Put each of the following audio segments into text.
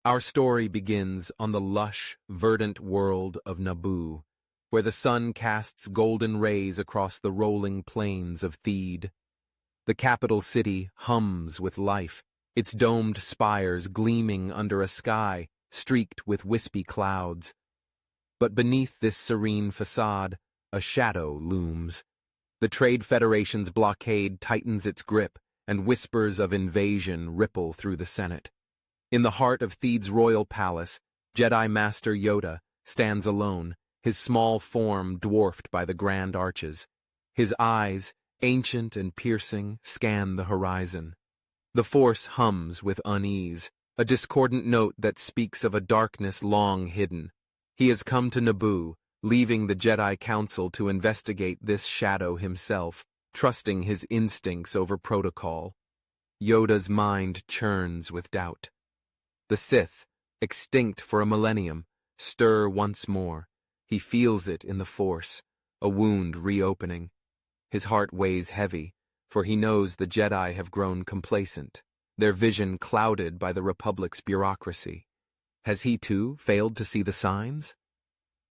Our story begins on the lush, verdant world of Naboo, where the sun casts golden rays across the rolling plains of Theed. The capital city hums with life, its domed spires gleaming under a sky streaked with wispy clouds. But beneath this serene facade, a shadow looms. The Trade Federation's blockade tightens its grip, and whispers of invasion ripple through the Senate. In the heart of Theed's royal palace, Jedi Master Yoda stands alone, his small form dwarfed by the grand arches. His eyes, ancient and piercing, scan the horizon. The Force hums with unease, a discordant note that speaks of a darkness long hidden. He has come to Naboo, leaving the Jedi Council to investigate this shadow himself, trusting his instincts over protocol. Yoda's mind churns with doubt. The Sith, extinct for a millennium, stir once more. He feels it in the Force, a wound reopening. His heart weighs heavy, for he knows the Jedi have grown complacent, their vision clouded by the Republic's bureaucracy. Has he, too, failed to see the signs?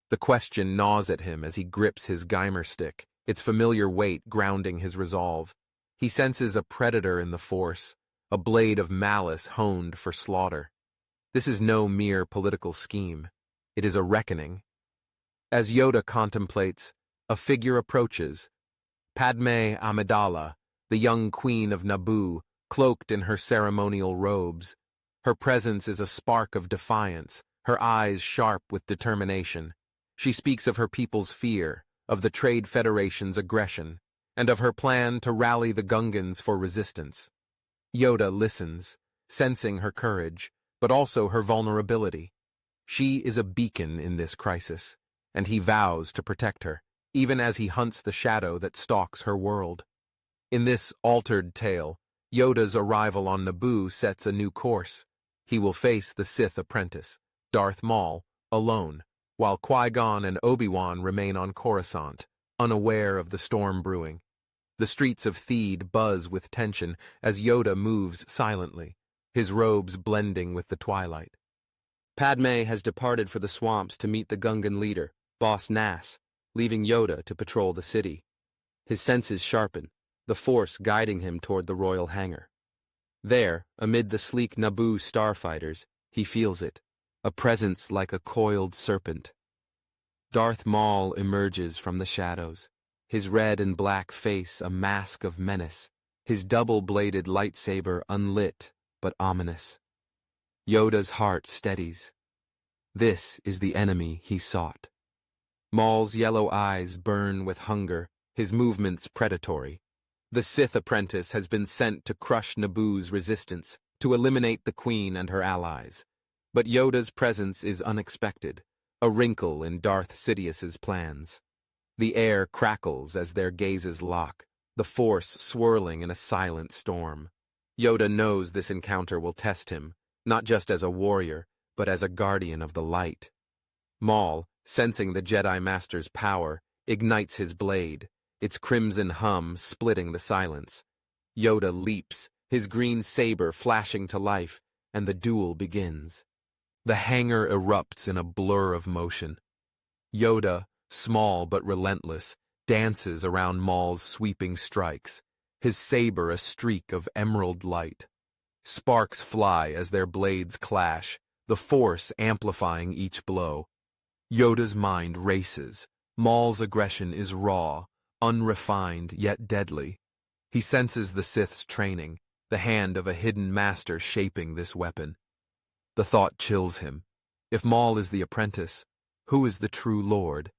The question gnaws at him as he grips his Geimer stick, its familiar weight grounding his resolve. He senses a predator in the Force, a blade of malice honed for slaughter. This is no mere political scheme. It is a reckoning. As Yoda contemplates, a figure approaches. Padme Amidala, the young queen of Naboo, cloaked in her ceremonial robes. Her presence is a spark of defiance, her eyes sharp with determination. She speaks of her people's fear, of the Trade Federation's aggression, and of her plan to rally the Gungans for resistance. Yoda listens, sensing her courage, but also her vulnerability. She is a beacon in this crisis, and he vows to protect her, even as he hunts the shadow that stalks her world. In this altered tale, Yoda's arrival on Naboo sets a new course. He will face the Sith apprentice, Darth Maul, alone, while Qui-Gon and Obi-Wan remain on Coruscant, unaware of the storm brewing. The streets of Theed buzz with tension as Yoda moves silently, his robes blending with the twilight. Padme has departed for the swamps to meet the Gungan leader, Boss Nass, leaving Yoda to patrol the city. His senses sharpen, the Force guiding him toward the royal hangar. There, amid the sleek Naboo starfighters, he feels it, a presence like a coiled serpent. Darth Maul emerges from the shadows, his red and black face a mask of menace, his double-bladed lightsaber unlit but ominous. Yoda's heart steadies. This is the enemy he sought. Maul's yellow eyes burn with hunger, his movements predatory. The Sith apprentice has been sent to crush Naboo's resistance, to eliminate the Queen and her allies. But Yoda's presence is unexpected, a wrinkle in Darth Sidious's plans. The air crackles as their gazes lock, the Force swirling in a silent storm. Yoda knows this encounter will test him, not just as a warrior, but as a guardian of the light. Maul, sensing the Jedi Master's power, ignites his blade, its crimson hum splitting the silence. Yoda leaps, his green saber flashing to life, and the duel begins. The hangar erupts in a blur of motion. Yoda, small but relentless, dances around Maul's sweeping strikes, his saber a streak of emerald light. Sparks fly as their blades clash, the Force amplifying each blow. Yoda's mind races. Maul's aggression is raw, unrefined yet deadly. He senses the Sith's training, the hand of a hidden master shaping this weapon. The thought chills him. If Maul is the apprentice, who is the true Lord?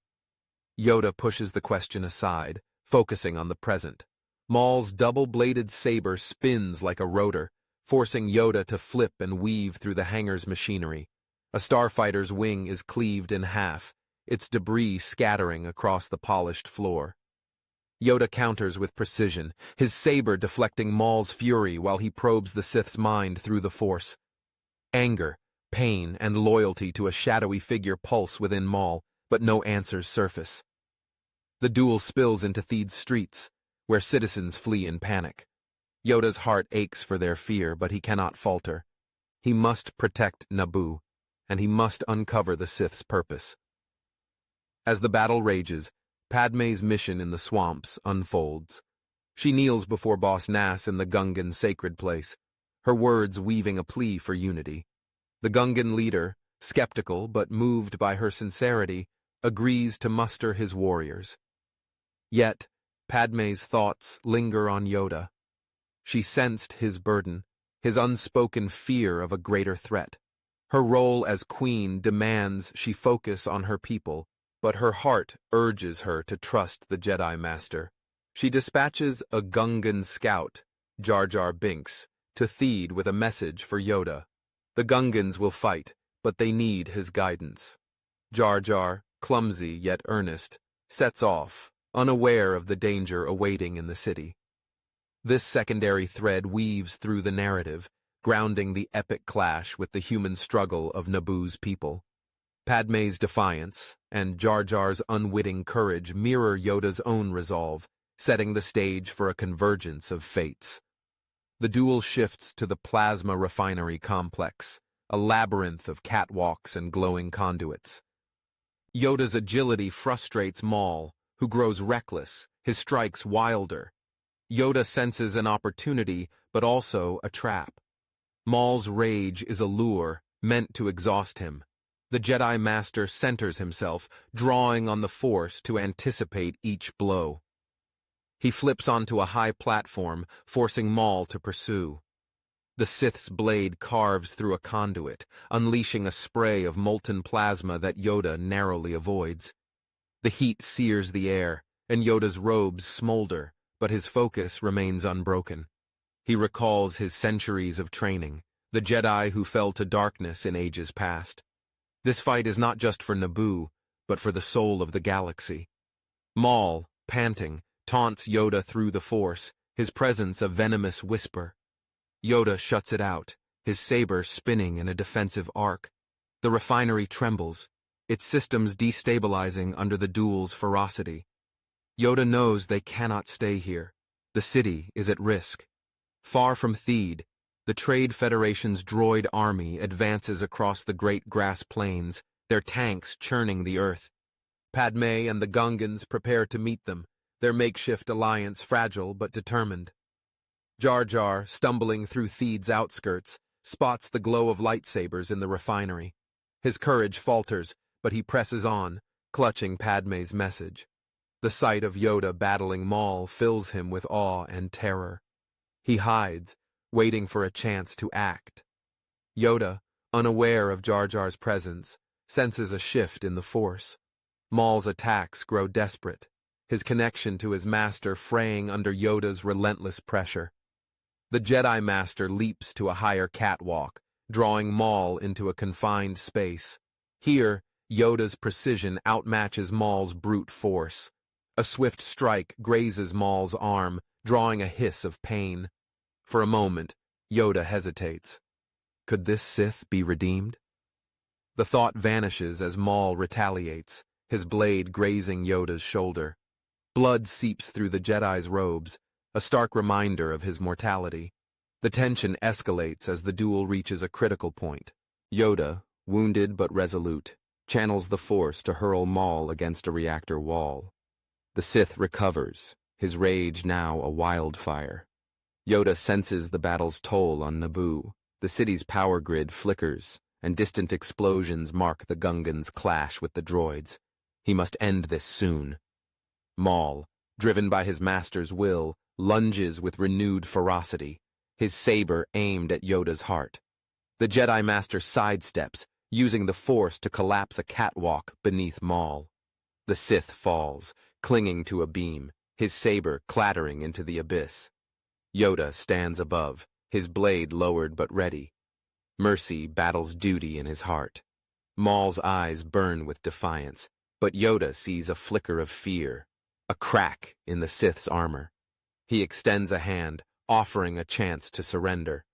Yoda pushes the question aside, focusing on the present. Maul's double-bladed saber spins like a rotor, forcing Yoda to flip and weave through the hangar's machinery. A starfighter's wing is cleaved in half, its debris scattering across the polished floor. Yoda counters with precision, his saber deflecting Maul's fury while he probes the Sith's mind through the Force. Anger, pain, and loyalty to a shadowy figure pulse within Maul, but no answers surface. The duel spills into Theed's streets, where citizens flee in panic. Yoda's heart aches for their fear, but he cannot falter. He must protect Naboo, and he must uncover the Sith's purpose. As the battle rages, Padmé's mission in the swamps unfolds. She kneels before Boss Nass in the Gungan sacred place, her words weaving a plea for unity. The Gungan leader, skeptical but moved by her sincerity, agrees to muster his warriors. Yet, Padmé's thoughts linger on Yoda. She sensed his burden, his unspoken fear of a greater threat. Her role as queen demands she focus on her people, but her heart urges her to trust the Jedi Master. She dispatches a Gungan scout, Jar Jar Binks, to Theed with a message for Yoda. The Gungans will fight, but they need his guidance. Jar Jar, clumsy yet earnest, sets off, unaware of the danger awaiting in the city. This secondary thread weaves through the narrative, grounding the epic clash with the human struggle of Naboo's people. Padmé's defiance and Jar Jar's unwitting courage mirror Yoda's own resolve, setting the stage for a convergence of fates. The duel shifts to the plasma refinery complex, a labyrinth of catwalks and glowing conduits. Yoda's agility frustrates Maul, who grows reckless, his strikes wilder. Yoda senses an opportunity, but also a trap. Maul's rage is a lure, meant to exhaust him. The Jedi Master centers himself, drawing on the Force to anticipate each blow. He flips onto a high platform, forcing Maul to pursue. The Sith's blade carves through a conduit, unleashing a spray of molten plasma that Yoda narrowly avoids. The heat sears the air, and Yoda's robes smolder, but his focus remains unbroken. He recalls his centuries of training, the Jedi who fell to darkness in ages past. This fight is not just for Naboo, but for the soul of the galaxy. Maul, panting, taunts Yoda through the Force, his presence a venomous whisper. Yoda shuts it out, his saber spinning in a defensive arc. The refinery trembles, its systems destabilizing under the duel's ferocity. Yoda knows they cannot stay here. The city is at risk. Far from Theed, the Trade Federation's droid army advances across the great grass plains, their tanks churning the earth. Padmé and the Gungans prepare to meet them, their makeshift alliance fragile but determined. Jar Jar, stumbling through Theed's outskirts, spots the glow of lightsabers in the refinery. His courage falters, but he presses on, clutching Padmé's message. The sight of Yoda battling Maul fills him with awe and terror. He hides, waiting for a chance to act. Yoda, unaware of Jar Jar's presence, senses a shift in the Force. Maul's attacks grow desperate, his connection to his master fraying under Yoda's relentless pressure. The Jedi Master leaps to a higher catwalk, drawing Maul into a confined space. Here, Yoda's precision outmatches Maul's brute force. A swift strike grazes Maul's arm, drawing a hiss of pain. For a moment, Yoda hesitates. Could this Sith be redeemed? The thought vanishes as Maul retaliates, his blade grazing Yoda's shoulder. Blood seeps through the Jedi's robes, a stark reminder of his mortality. The tension escalates as the duel reaches a critical point. Yoda, wounded but resolute, channels the Force to hurl Maul against a reactor wall. The Sith recovers, his rage now a wildfire. Yoda senses the battle's toll on Naboo. The city's power grid flickers, and distant explosions mark the Gungans' clash with the droids. He must end this soon. Maul, driven by his master's will, lunges with renewed ferocity, his saber aimed at Yoda's heart. The Jedi Master sidesteps, using the Force to collapse a catwalk beneath Maul. The Sith falls, clinging to a beam, his saber clattering into the abyss. Yoda stands above, his blade lowered but ready. Mercy battles duty in his heart. Maul's eyes burn with defiance, but Yoda sees a flicker of fear, a crack in the Sith's armor. He extends a hand, offering a chance to surrender.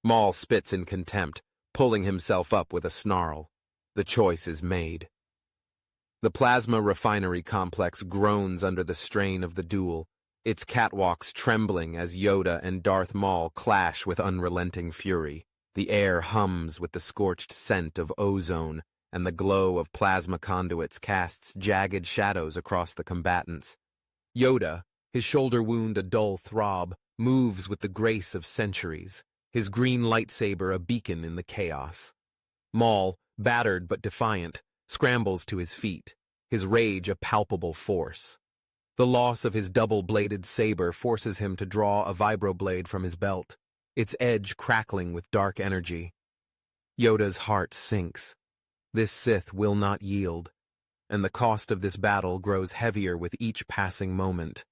Maul spits in contempt, pulling himself up with a snarl. The choice is made. The plasma refinery complex groans under the strain of the duel, its catwalks trembling as Yoda and Darth Maul clash with unrelenting fury. The air hums with the scorched scent of ozone, and the glow of plasma conduits casts jagged shadows across the combatants. Yoda, his shoulder wound a dull throb, moves with the grace of centuries, his green lightsaber a beacon in the chaos. Maul, battered but defiant, scrambles to his feet, his rage a palpable force. The loss of his double-bladed saber forces him to draw a vibroblade from his belt, its edge crackling with dark energy. Yoda's heart sinks. This Sith will not yield, and the cost of this battle grows heavier with each passing moment.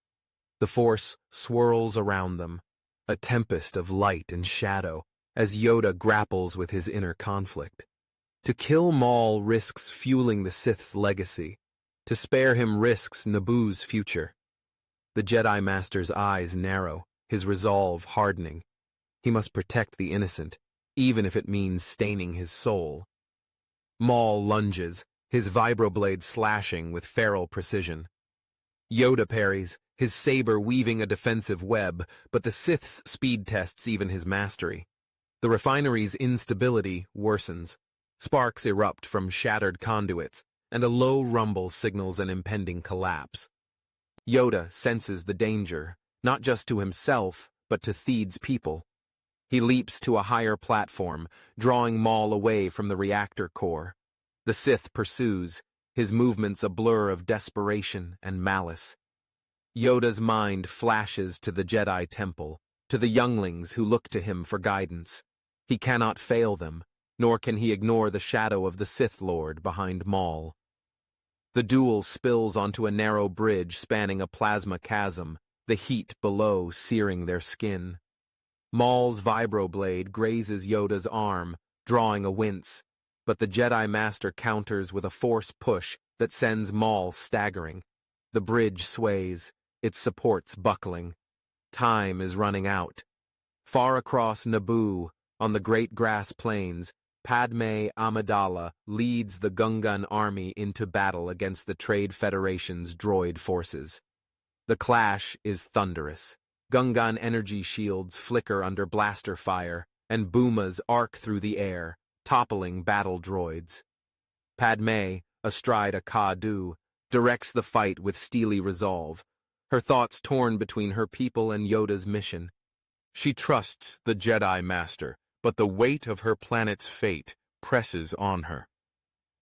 The Force swirls around them, a tempest of light and shadow, as Yoda grapples with his inner conflict. To kill Maul risks fueling the Sith's legacy. To spare him risks Naboo's future. The Jedi Master's eyes narrow, his resolve hardening. He must protect the innocent, even if it means staining his soul. Maul lunges, his vibroblade slashing with feral precision. Yoda parries, his saber weaving a defensive web, but the Sith's speed tests even his mastery. The refinery's instability worsens. Sparks erupt from shattered conduits, and a low rumble signals an impending collapse. Yoda senses the danger, not just to himself, but to Theed's people. He leaps to a higher platform, drawing Maul away from the reactor core. The Sith pursues, his movements a blur of desperation and malice. Yoda's mind flashes to the Jedi Temple, to the younglings who look to him for guidance. He cannot fail them, nor can he ignore the shadow of the Sith Lord behind Maul. The duel spills onto a narrow bridge spanning a plasma chasm, the heat below searing their skin. Maul's vibroblade grazes Yoda's arm, drawing a wince, but the Jedi Master counters with a force push that sends Maul staggering. The bridge sways, its supports buckling. Time is running out. Far across Naboo, on the great grass plains, Padme Amidala leads the Gungan army into battle against the Trade Federation's droid forces. The clash is thunderous. Gungan energy shields flicker under blaster fire, and boomas arc through the air, toppling battle droids. Padme, astride a Ka-Du, directs the fight with steely resolve, her thoughts torn between her people and Yoda's mission. She trusts the Jedi Master, but the weight of her planet's fate presses on her.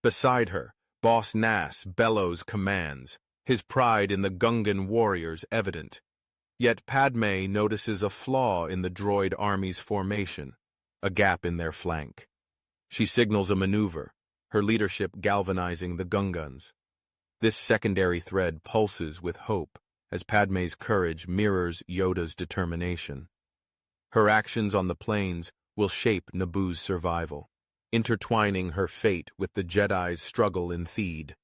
Beside her, Boss Nass bellows commands, his pride in the Gungan warriors evident. Yet Padme notices a flaw in the droid army's formation, a gap in their flank. She signals a maneuver, her leadership galvanizing the Gungans. This secondary thread pulses with hope as Padme's courage mirrors Yoda's determination. Her actions on the plains will shape Naboo's survival, intertwining her fate with the Jedi's struggle in Theed.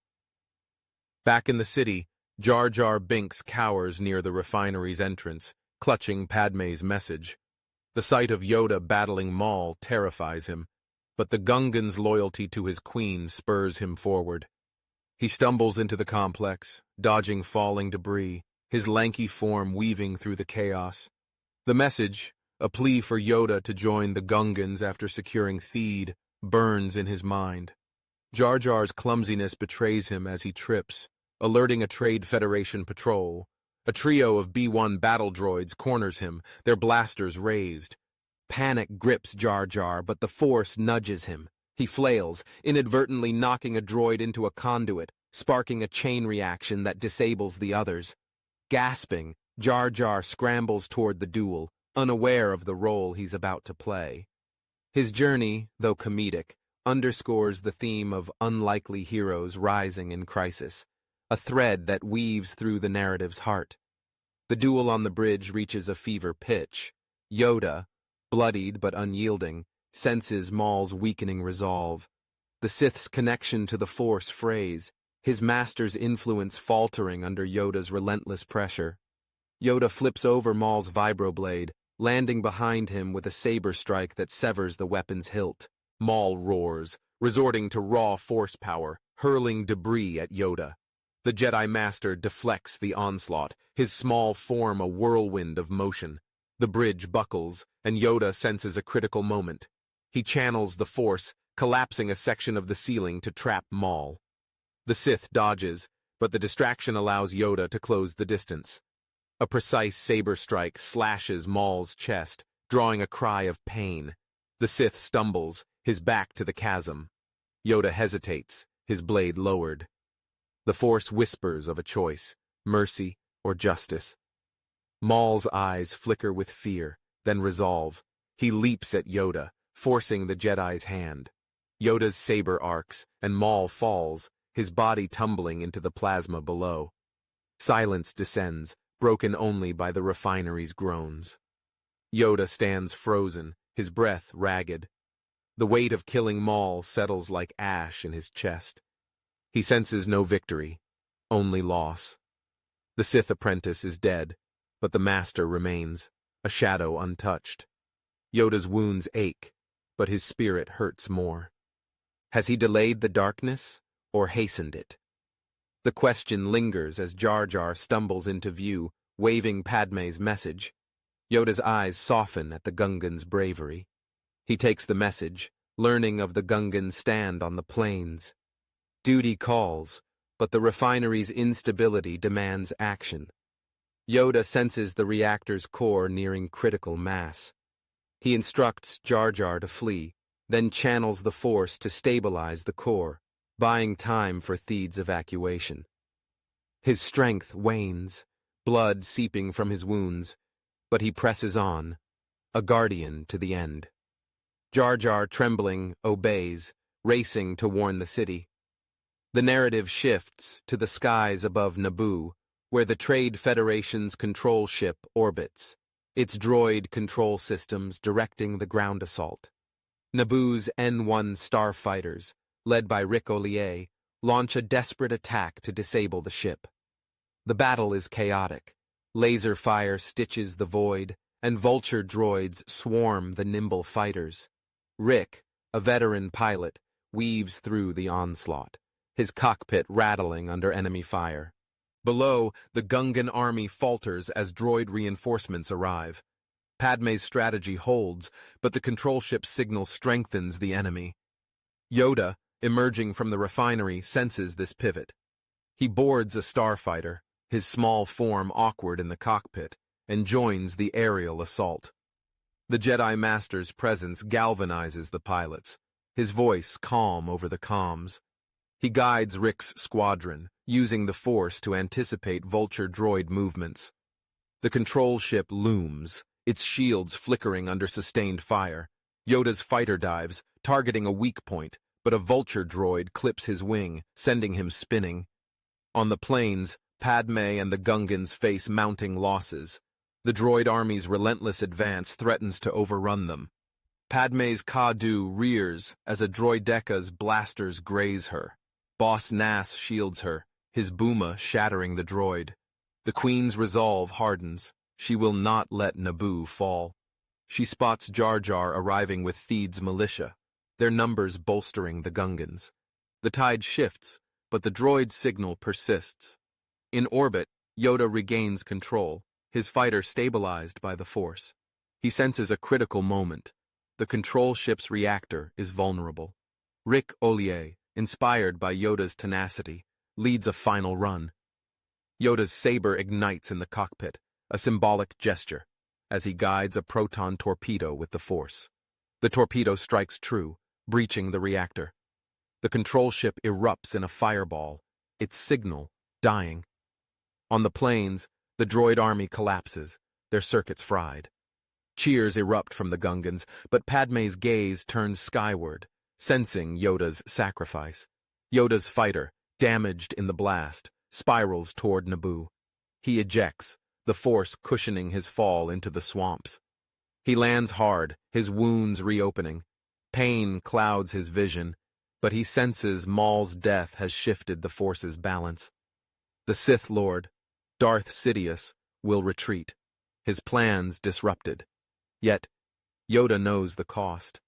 Back in the city, Jar Jar Binks cowers near the refinery's entrance, clutching Padme's message. The sight of Yoda battling Maul terrifies him, but the Gungan's loyalty to his queen spurs him forward. He stumbles into the complex, dodging falling debris, his lanky form weaving through the chaos. The message, a plea for Yoda to join the Gungans after securing Theed, burns in his mind. Jar Jar's clumsiness betrays him as he trips, alerting a Trade Federation patrol. A trio of B-1 battle droids corners him, their blasters raised. Panic grips Jar Jar, but the Force nudges him. He flails, inadvertently knocking a droid into a conduit, sparking a chain reaction that disables the others. Gasping, Jar Jar scrambles toward the duel, unaware of the role he's about to play. His journey, though comedic, underscores the theme of unlikely heroes rising in crisis, a thread that weaves through the narrative's heart. The duel on the bridge reaches a fever pitch. Yoda, bloodied but unyielding, senses Maul's weakening resolve. The Sith's connection to the Force frays, his master's influence faltering under Yoda's relentless pressure. Yoda flips over Maul's vibroblade, landing behind him with a saber strike that severs the weapon's hilt. Maul roars, resorting to raw force power, hurling debris at Yoda. The Jedi Master deflects the onslaught, his small form a whirlwind of motion. The bridge buckles, and Yoda senses a critical moment. He channels the Force, collapsing a section of the ceiling to trap Maul. The Sith dodges, but the distraction allows Yoda to close the distance. A precise saber strike slashes Maul's chest, drawing a cry of pain. The Sith stumbles, his back to the chasm. Yoda hesitates, his blade lowered. The Force whispers of a choice, mercy or justice. Maul's eyes flicker with fear, then resolve. He leaps at Yoda, forcing the Jedi's hand. Yoda's saber arcs, and Maul falls, his body tumbling into the plasma below. Silence descends, broken only by the refinery's groans. Yoda stands frozen, his breath ragged. The weight of killing Maul settles like ash in his chest. He senses no victory, only loss. The Sith apprentice is dead, but the master remains, a shadow untouched. Yoda's wounds ache, but his spirit hurts more. Has he delayed the darkness, or hastened it? The question lingers as Jar Jar stumbles into view, waving Padme's message. Yoda's eyes soften at the Gungan's bravery. He takes the message, learning of the Gungan's stand on the plains. Duty calls, but the refinery's instability demands action. Yoda senses the reactor's core nearing critical mass. He instructs Jar Jar to flee, then channels the Force to stabilize the core, buying time for Theed's evacuation. His strength wanes, blood seeping from his wounds, but he presses on, a guardian to the end. Jar Jar, trembling, obeys, racing to warn the city. The narrative shifts to the skies above Naboo, where the Trade Federation's control ship orbits, its droid control systems directing the ground assault. Naboo's N-1 starfighters, led by Rick Ollier, launch a desperate attack to disable the ship. The battle is chaotic. Laser fire stitches the void, and vulture droids swarm the nimble fighters. Rick, a veteran pilot, weaves through the onslaught, his cockpit rattling under enemy fire. Below, the Gungan army falters as droid reinforcements arrive. Padme's strategy holds, but the control ship's signal strengthens the enemy. Yoda, emerging from the refinery, senses this pivot. He boards a starfighter, his small form awkward in the cockpit, and joins the aerial assault. The Jedi Master's presence galvanizes the pilots, his voice calm over the comms. He guides Rick's squadron, using the Force to anticipate vulture droid movements. The control ship looms, its shields flickering under sustained fire. Yoda's fighter dives, targeting a weak point, but a vulture droid clips his wing, sending him spinning. On the plains, Padme and the Gungans face mounting losses. The droid army's relentless advance threatens to overrun them. Padme's Ka-Du rears as a droideca's blasters graze her. Boss Nass shields her, his booma shattering the droid. The Queen's resolve hardens. She will not let Naboo fall. She spots Jar Jar arriving with Theed's militia, their numbers bolstering the Gungans. The tide shifts, but the droid's signal persists. In orbit, Yoda regains control, his fighter stabilized by the Force. He senses a critical moment. The control ship's reactor is vulnerable. Rick Ollier, inspired by Yoda's tenacity, leads a final run. Yoda's saber ignites in the cockpit, a symbolic gesture, as he guides a proton torpedo with the Force. The torpedo strikes true, breaching the reactor. The control ship erupts in a fireball, its signal dying. On the plains, the droid army collapses, their circuits fried. Cheers erupt from the Gungans, but Padme's gaze turns skyward, sensing Yoda's sacrifice. Yoda's fighter, damaged in the blast, spirals toward Naboo. He ejects, the Force cushioning his fall into the swamps. He lands hard, his wounds reopening. Pain clouds his vision, but he senses Maul's death has shifted the Force's balance. The Sith Lord, Darth Sidious, will retreat, his plans disrupted. Yet, Yoda knows the cost.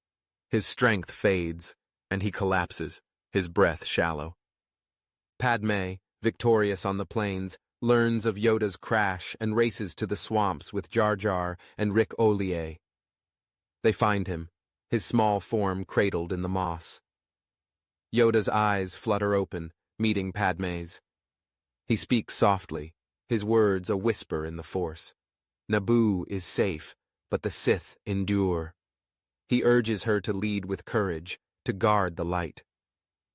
His strength fades, and he collapses, his breath shallow. Padme, victorious on the plains, learns of Yoda's crash and races to the swamps with Jar Jar and Rick Ollier. They find him, his small form cradled in the moss. Yoda's eyes flutter open, meeting Padme's. He speaks softly, his words a whisper in the Force. Naboo is safe, but the Sith endure. He urges her to lead with courage, to guard the light.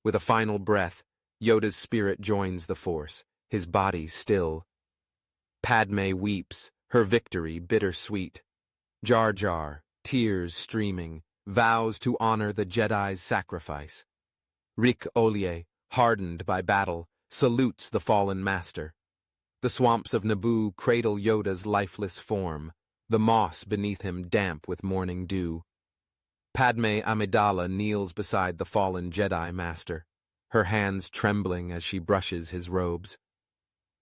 With a final breath, Yoda's spirit joins the Force, his body still. Padme weeps, her victory bittersweet. Jar Jar, tears streaming, vows to honor the Jedi's sacrifice. Rick Ollier, hardened by battle, salutes the fallen master. The swamps of Naboo cradle Yoda's lifeless form, the moss beneath him damp with morning dew. Padme Amidala kneels beside the fallen Jedi master, her hands trembling as she brushes his robes.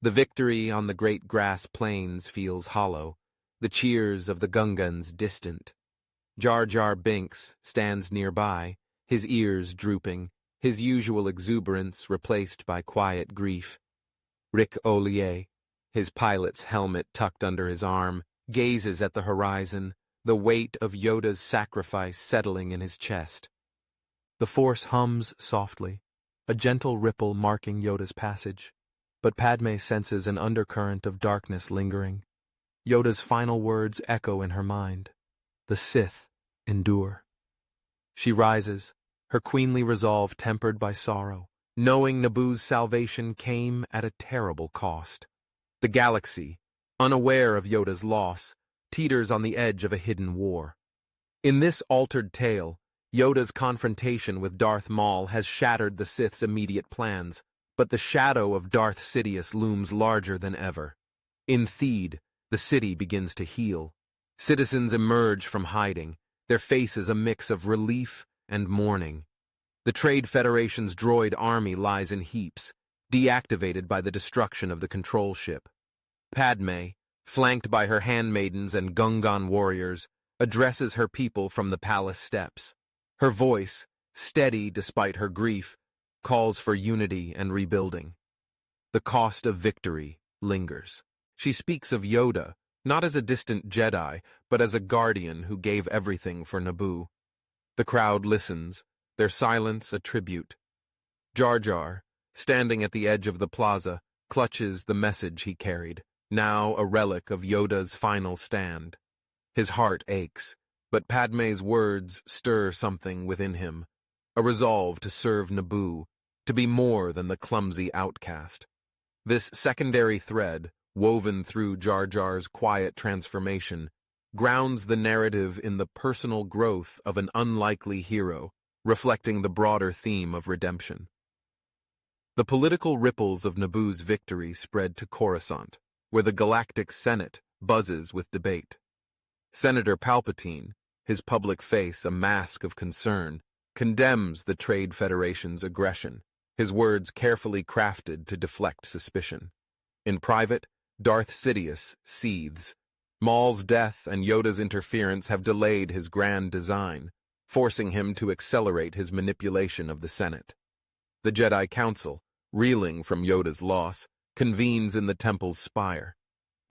The victory on the great grass plains feels hollow, the cheers of the Gungans distant. Jar Jar Binks stands nearby, his ears drooping, his usual exuberance replaced by quiet grief. Rick Ollier, his pilot's helmet tucked under his arm, gazes at the horizon, the weight of Yoda's sacrifice settling in his chest. The Force hums softly, a gentle ripple marking Yoda's passage, but Padme senses an undercurrent of darkness lingering. Yoda's final words echo in her mind. The Sith endure. She rises, her queenly resolve tempered by sorrow, knowing Naboo's salvation came at a terrible cost. The galaxy, unaware of Yoda's loss, teeters on the edge of a hidden war. In this altered tale, Yoda's confrontation with Darth Maul has shattered the Sith's immediate plans, but the shadow of Darth Sidious looms larger than ever. In Theed, the city begins to heal. Citizens emerge from hiding, their faces a mix of relief and mourning. The Trade Federation's droid army lies in heaps, deactivated by the destruction of the control ship. Padme, flanked by her handmaidens and Gungan warriors, addresses her people from the palace steps. Her voice, steady despite her grief, calls for unity and rebuilding. The cost of victory lingers. She speaks of Yoda, not as a distant Jedi, but as a guardian who gave everything for Naboo. The crowd listens, their silence a tribute. Jar Jar, standing at the edge of the plaza, clutches the message he carried, now a relic of Yoda's final stand. His heart aches, but Padme's words stir something within him, a resolve to serve Naboo, to be more than the clumsy outcast. This secondary thread, woven through Jar Jar's quiet transformation, grounds the narrative in the personal growth of an unlikely hero, reflecting the broader theme of redemption. The political ripples of Naboo's victory spread to Coruscant, where the Galactic Senate buzzes with debate. Senator Palpatine, his public face a mask of concern, condemns the Trade Federation's aggression, his words carefully crafted to deflect suspicion. In private, Darth Sidious seethes. Maul's death and Yoda's interference have delayed his grand design, forcing him to accelerate his manipulation of the Senate. The Jedi Council, reeling from Yoda's loss, convenes in the temple's spire.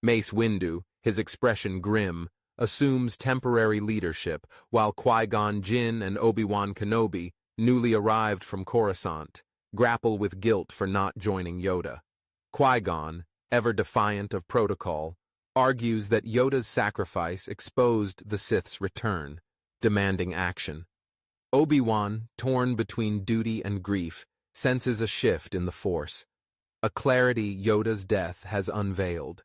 Mace Windu, his expression grim, assumes temporary leadership, while Qui-Gon Jinn and Obi-Wan Kenobi, newly arrived from Coruscant, grapple with guilt for not joining Yoda. Qui-Gon, ever defiant of protocol, argues that Yoda's sacrifice exposed the Sith's return, demanding action. Obi-Wan, torn between duty and grief, senses a shift in the Force, a clarity Yoda's death has unveiled.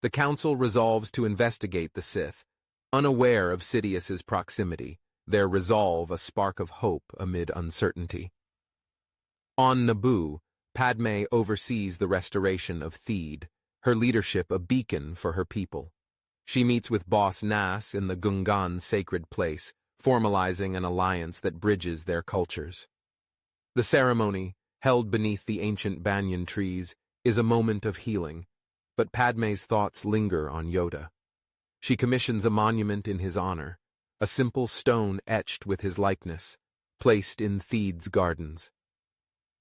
The Council resolves to investigate the Sith, unaware of Sidious's proximity, their resolve a spark of hope amid uncertainty. On Naboo, Padme oversees the restoration of Theed, her leadership a beacon for her people. She meets with Boss Nass in the Gungan sacred place, formalizing an alliance that bridges their cultures. The ceremony, held beneath the ancient banyan trees, is a moment of healing, but Padme's thoughts linger on Yoda. She commissions a monument in his honor, a simple stone etched with his likeness, placed in Theed's gardens.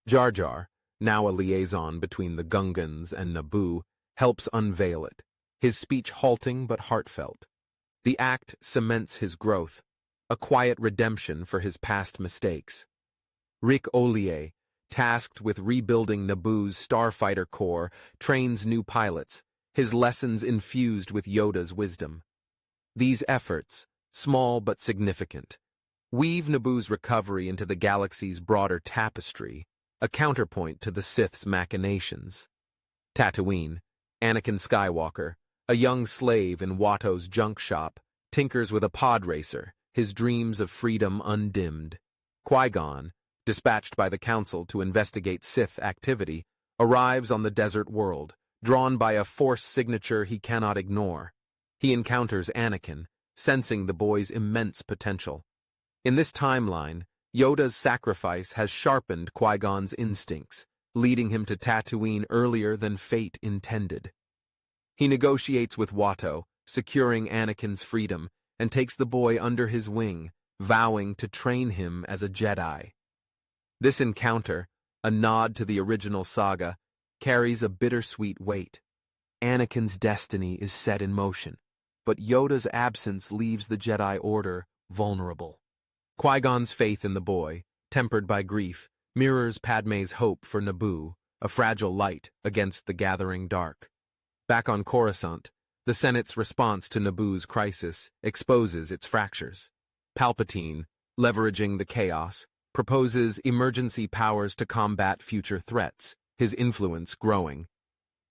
Jar Jar, now a liaison between the Gungans and Naboo, helps unveil it, his speech halting but heartfelt. The act cements his growth, a quiet redemption for his past mistakes. Rick Ollier, tasked with rebuilding Naboo's starfighter corps, trains new pilots, his lessons infused with Yoda's wisdom. These efforts, small but significant, weave Naboo's recovery into the galaxy's broader tapestry, a counterpoint to the Sith's machinations. Tatooine, Anakin Skywalker, a young slave in Watto's junk shop, tinkers with a pod racer, his dreams of freedom undimmed. Qui-Gon, dispatched by the Council to investigate Sith activity, arrives on the desert world, drawn by a Force signature he cannot ignore. He encounters Anakin, sensing the boy's immense potential. In this timeline, Yoda's sacrifice has sharpened Qui-Gon's instincts, leading him to Tatooine earlier than fate intended. He negotiates with Watto, securing Anakin's freedom, and takes the boy under his wing, vowing to train him as a Jedi. This encounter, a nod to the original saga, carries a bittersweet weight. Anakin's destiny is set in motion, but Yoda's absence leaves the Jedi Order vulnerable. Qui-Gon's faith in the boy, tempered by grief, mirrors Padmé's hope for Naboo, a fragile light against the gathering dark. Back on Coruscant, the Senate's response to Naboo's crisis exposes its fractures. Palpatine, leveraging the chaos, proposes emergency powers to combat future threats, his influence growing.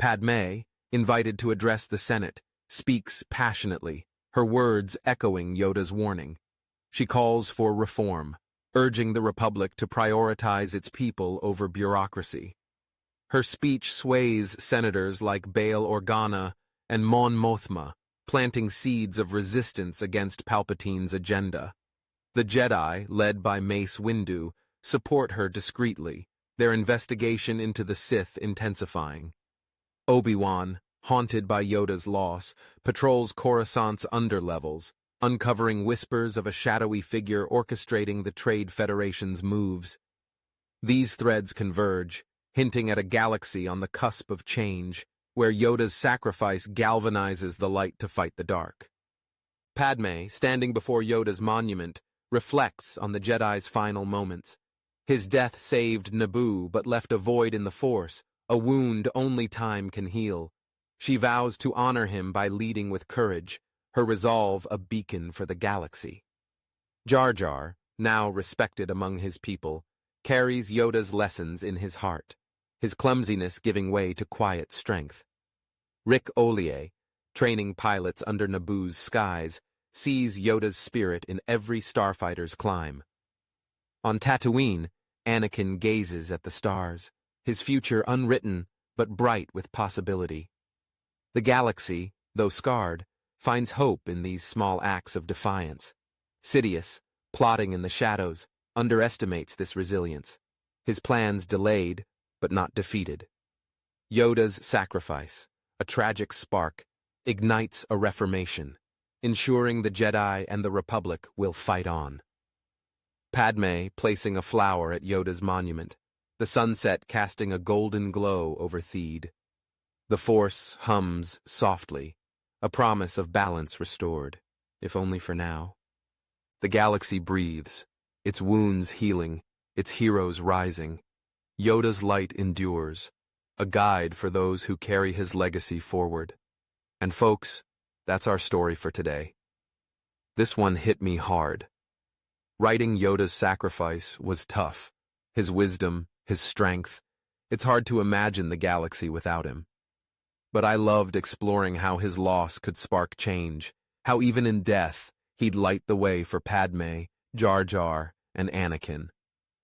Padmé, invited to address the Senate, speaks passionately, her words echoing Yoda's warning. She calls for reform, urging the Republic to prioritize its people over bureaucracy. Her speech sways senators like Bail Organa and Mon Mothma, planting seeds of resistance against Palpatine's agenda. The Jedi, led by Mace Windu, support her discreetly, their investigation into the Sith intensifying. Obi-Wan, haunted by Yoda's loss, patrols Coruscant's underlevels, uncovering whispers of a shadowy figure orchestrating the Trade Federation's moves. These threads converge, hinting at a galaxy on the cusp of change, where Yoda's sacrifice galvanizes the light to fight the dark. Padmé, standing before Yoda's monument, reflects on the Jedi's final moments. His death saved Naboo but left a void in the Force, a wound only time can heal. She vows to honor him by leading with courage, her resolve a beacon for the galaxy. Jar Jar, now respected among his people, carries Yoda's lessons in his heart, his clumsiness giving way to quiet strength. Rick Ollier, training pilots under Naboo's skies, sees Yoda's spirit in every starfighter's climb. On Tatooine, Anakin gazes at the stars, his future unwritten but bright with possibility. The galaxy, though scarred, finds hope in these small acts of defiance. Sidious, plotting in the shadows, underestimates this resilience, his plans delayed but not defeated. Yoda's sacrifice, a tragic spark, ignites a reformation, ensuring the Jedi and the Republic will fight on. Padmé placing a flower at Yoda's monument, the sunset casting a golden glow over Theed. The Force hums softly, a promise of balance restored, if only for now. The galaxy breathes, its wounds healing, its heroes rising. Yoda's light endures, a guide for those who carry his legacy forward. And folks, that's our story for today. This one hit me hard. Writing Yoda's sacrifice was tough. His wisdom, his strength. It's hard to imagine the galaxy without him. But I loved exploring how his loss could spark change, how even in death, he'd light the way for Padmé, Jar Jar, and Anakin.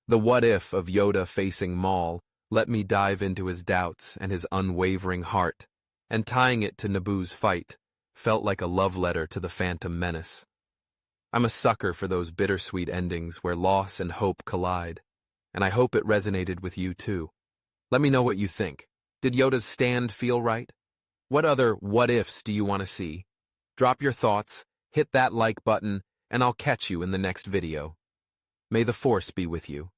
The what-if of Yoda facing Maul let me dive into his doubts and his unwavering heart, and tying it to Naboo's fight felt like a love letter to the Phantom Menace. I'm a sucker for those bittersweet endings where loss and hope collide, and I hope it resonated with you too. Let me know what you think. Did Yoda's stand feel right? What other what-ifs do you want to see? Drop your thoughts, hit that like button, and I'll catch you in the next video. May the Force be with you.